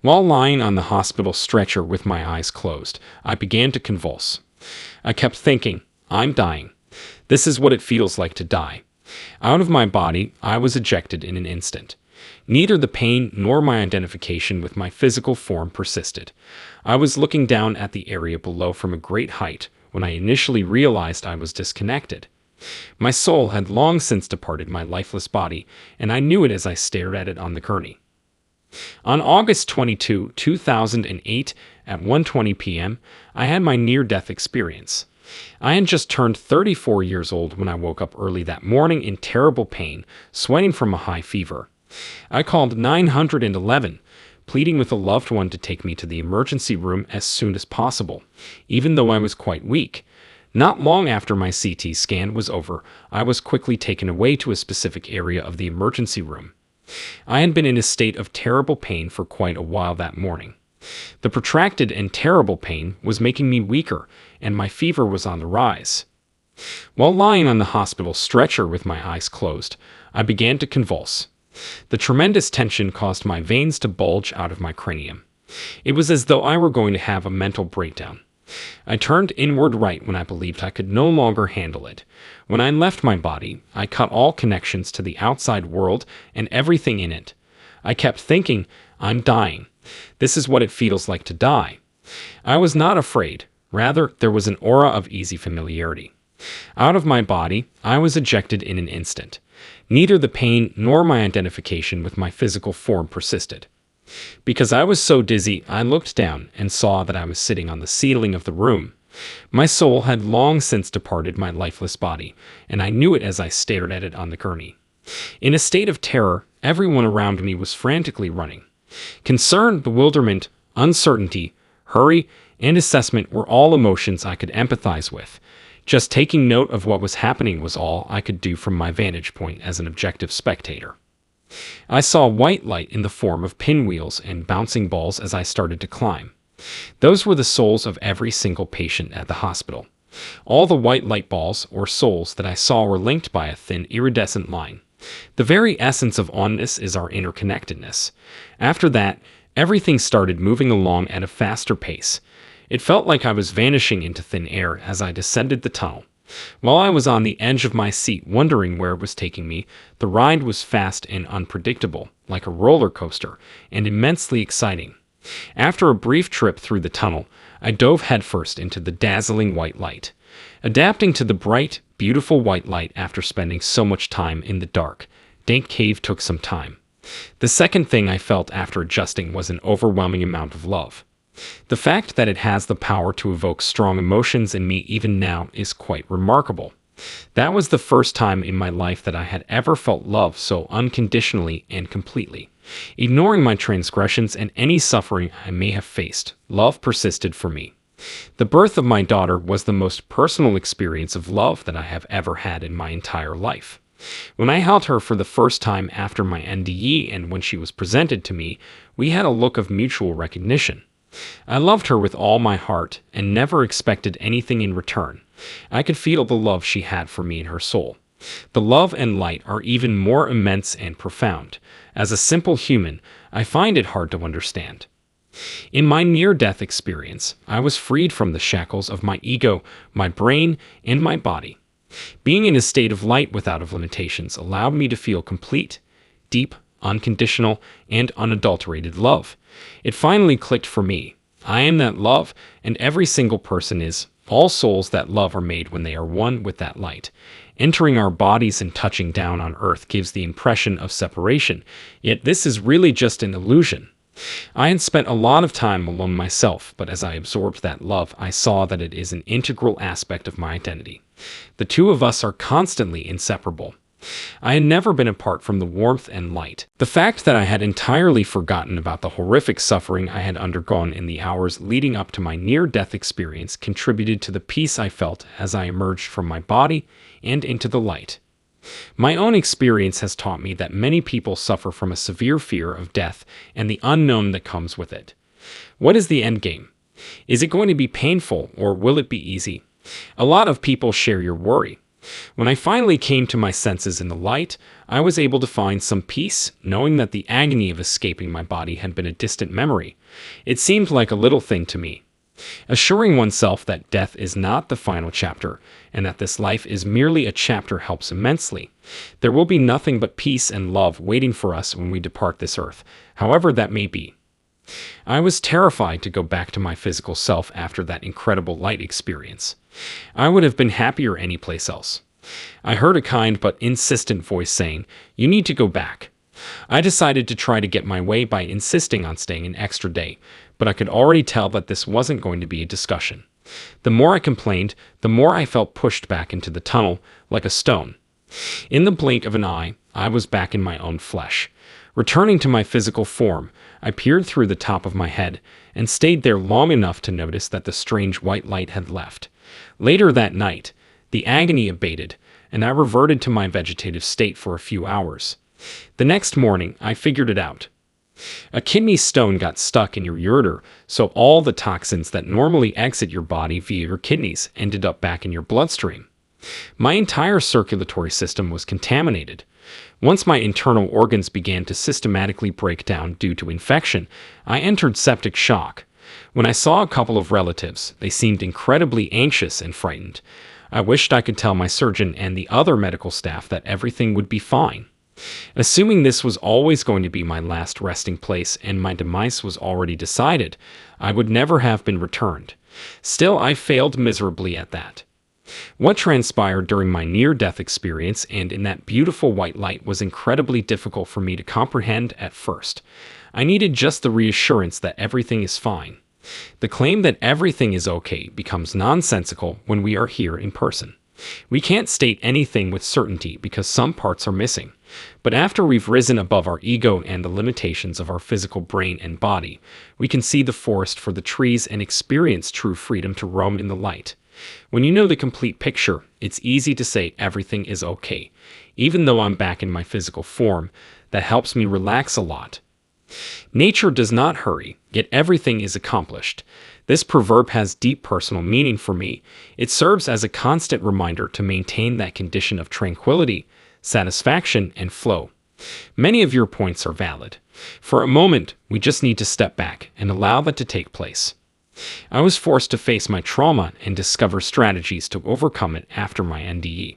While lying on the hospital stretcher with my eyes closed, I began to convulse. I kept thinking, I'm dying. This is what it feels like to die. Out of my body, I was ejected in an instant. Neither the pain nor my identification with my physical form persisted. I was looking down at the area below from a great height when I initially realized I was disconnected. My soul had long since departed my lifeless body, and I knew it as I stared at it on the gurney. On August 22, 2008, at 1:20 p.m., I had my near-death experience. I had just turned 34 years old when I woke up early that morning in terrible pain, sweating from a high fever. I called 911, pleading with a loved one to take me to the emergency room as soon as possible, even though I was quite weak. Not long after my CT scan was over, I was quickly taken away to a specific area of the emergency room. I had been in a state of terrible pain for quite a while that morning. The protracted and terrible pain was making me weaker, and my fever was on the rise. While lying on the hospital stretcher with my eyes closed, I began to convulse. The tremendous tension caused my veins to bulge out of my cranium. It was as though I were going to have a mental breakdown. I turned inward right when I believed I could no longer handle it. When I left my body, I cut all connections to the outside world and everything in it. I kept thinking, I'm dying. This is what it feels like to die. I was not afraid. Rather, there was an aura of easy familiarity. Out of my body, I was ejected in an instant. Neither the pain nor my identification with my physical form persisted. Because I was so dizzy, I looked down and saw that I was sitting on the ceiling of the room. My soul had long since departed my lifeless body, and I knew it as I stared at it on the gurney. In a state of terror, everyone around me was frantically running. Concern, bewilderment, uncertainty, hurry, and assessment were all emotions I could empathize with. Just taking note of what was happening was all I could do from my vantage point as an objective spectator. I saw white light in the form of pinwheels and bouncing balls as I started to climb. Those were the souls of every single patient at the hospital. All the white light balls, or souls, that I saw were linked by a thin, iridescent line. The very essence of onness is our interconnectedness. After that, everything started moving along at a faster pace. It felt like I was vanishing into thin air as I descended the tunnel. While I was on the edge of my seat wondering where it was taking me, the ride was fast and unpredictable, like a roller coaster, and immensely exciting. After a brief trip through the tunnel, I dove headfirst into the dazzling white light. Adapting to the bright, beautiful white light after spending so much time in the dark, dank cave took some time. The second thing I felt after adjusting was an overwhelming amount of love. The fact that it has the power to evoke strong emotions in me even now is quite remarkable. That was the first time in my life that I had ever felt love so unconditionally and completely. Ignoring my transgressions and any suffering I may have faced, love persisted for me. The birth of my daughter was the most personal experience of love that I have ever had in my entire life. When I held her for the first time after my NDE and when she was presented to me, we had a look of mutual recognition. I loved her with all my heart and never expected anything in return. I could feel the love she had for me in her soul. The love and light are even more immense and profound. As a simple human, I find it hard to understand. In my near-death experience, I was freed from the shackles of my ego, my brain, and my body. Being in a state of light without limitations allowed me to feel complete, deep, unconditional, and unadulterated love. It finally clicked for me. I am that love, and every single person is. All souls that love are made when they are one with that light. Entering our bodies and touching down on earth gives the impression of separation, yet this is really just an illusion. I had spent a lot of time alone myself, but as I absorbed that love, I saw that it is an integral aspect of my identity. The two of us are constantly inseparable. I had never been apart from the warmth and light. The fact that I had entirely forgotten about the horrific suffering I had undergone in the hours leading up to my near-death experience contributed to the peace I felt as I emerged from my body and into the light. My own experience has taught me that many people suffer from a severe fear of death and the unknown that comes with it. What is the end game? Is it going to be painful or will it be easy? A lot of people share your worry. When I finally came to my senses in the light, I was able to find some peace, knowing that the agony of escaping my body had been a distant memory. It seemed like a little thing to me. Assuring oneself that death is not the final chapter, and that this life is merely a chapter helps immensely. There will be nothing but peace and love waiting for us when we depart this earth, however that may be. I was terrified to go back to my physical self after that incredible light experience. I would have been happier anyplace else. I heard a kind but insistent voice saying, "You need to go back." I decided to try to get my way by insisting on staying an extra day, but I could already tell that this wasn't going to be a discussion. The more I complained, the more I felt pushed back into the tunnel, like a stone. In the blink of an eye, I was back in my own flesh. Returning to my physical form, I peered through the top of my head and stayed there long enough to notice that the strange white light had left. Later that night, the agony abated, and I reverted to my vegetative state for a few hours. The next morning, I figured it out. A kidney stone got stuck in your ureter, so all the toxins that normally exit your body via your kidneys ended up back in your bloodstream. My entire circulatory system was contaminated. Once my internal organs began to systematically break down due to infection, I entered septic shock. When I saw a couple of relatives, they seemed incredibly anxious and frightened. I wished I could tell my surgeon and the other medical staff that everything would be fine. Assuming this was always going to be my last resting place and my demise was already decided, I would never have been returned. Still, I failed miserably at that. What transpired during my near-death experience and in that beautiful white light was incredibly difficult for me to comprehend at first. I needed just the reassurance that everything is fine. The claim that everything is okay becomes nonsensical when we are here in person. We can't state anything with certainty because some parts are missing. But after we've risen above our ego and the limitations of our physical brain and body, we can see the forest for the trees and experience true freedom to roam in the light. When you know the complete picture, it's easy to say everything is okay. Even though I'm back in my physical form, that helps me relax a lot. Nature does not hurry, yet everything is accomplished. This proverb has deep personal meaning for me. It serves as a constant reminder to maintain that condition of tranquility, satisfaction, and flow. Many of your points are valid. For a moment, we just need to step back and allow that to take place. I was forced to face my trauma and discover strategies to overcome it after my NDE.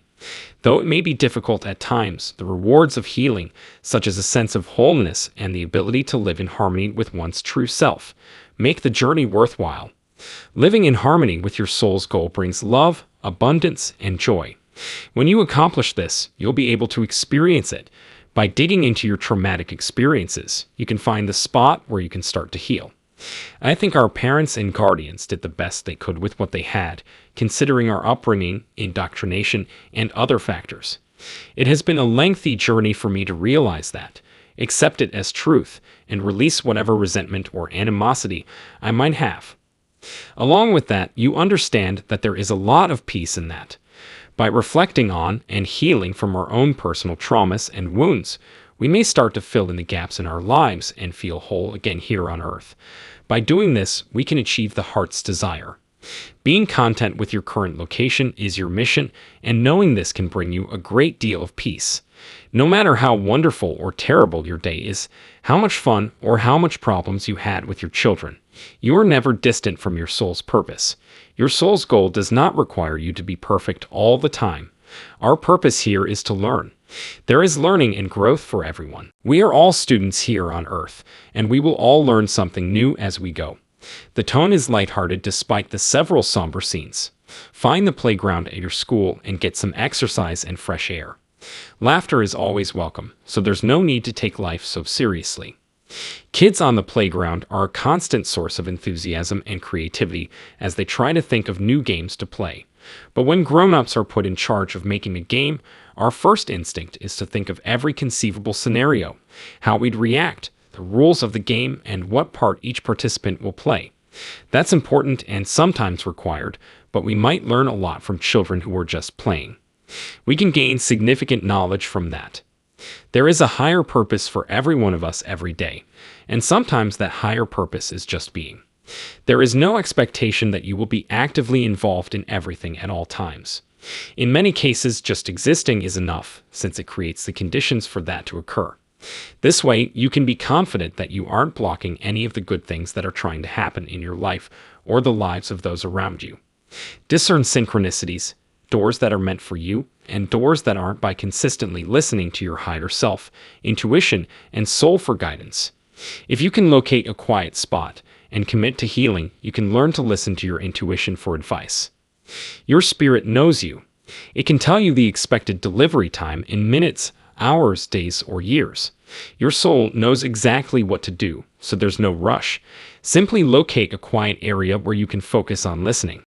Though it may be difficult at times, the rewards of healing, such as a sense of wholeness and the ability to live in harmony with one's true self, make the journey worthwhile. Living in harmony with your soul's goal brings love, abundance, and joy. When you accomplish this, you'll be able to experience it. By digging into your traumatic experiences, you can find the spot where you can start to heal. I think our parents and guardians did the best they could with what they had, considering our upbringing, indoctrination, and other factors. It has been a lengthy journey for me to realize that, accept it as truth, and release whatever resentment or animosity I might have. Along with that, you understand that there is a lot of peace in that. By reflecting on and healing from our own personal traumas and wounds, we may start to fill in the gaps in our lives and feel whole again here on Earth. By doing this, we can achieve the heart's desire. Being content with your current location is your mission, and knowing this can bring you a great deal of peace. No matter how wonderful or terrible your day is, how much fun or how much problems you had with your children, you are never distant from your soul's purpose. Your soul's goal does not require you to be perfect all the time. Our purpose here is to learn. There is learning and growth for everyone. We are all students here on Earth, and we will all learn something new as we go. The tone is lighthearted despite the several somber scenes. Find the playground at your school and get some exercise and fresh air. Laughter is always welcome, so there's no need to take life so seriously. Kids on the playground are a constant source of enthusiasm and creativity as they try to think of new games to play. But when grown-ups are put in charge of making a game, our first instinct is to think of every conceivable scenario, how we'd react, the rules of the game, and what part each participant will play. That's important and sometimes required, but we might learn a lot from children who are just playing. We can gain significant knowledge from that. There is a higher purpose for every one of us every day, and sometimes that higher purpose is just being. There is no expectation that you will be actively involved in everything at all times. In many cases, just existing is enough, since it creates the conditions for that to occur. This way, you can be confident that you aren't blocking any of the good things that are trying to happen in your life or the lives of those around you. Discern synchronicities, doors that are meant for you, and doors that aren't by consistently listening to your higher self, intuition, and soul for guidance. If you can locate a quiet spot and commit to healing, you can learn to listen to your intuition for advice. Your spirit knows you. It can tell you the expected delivery time in minutes, hours, days, or years. Your soul knows exactly what to do, so there's no rush. Simply locate a quiet area where you can focus on listening.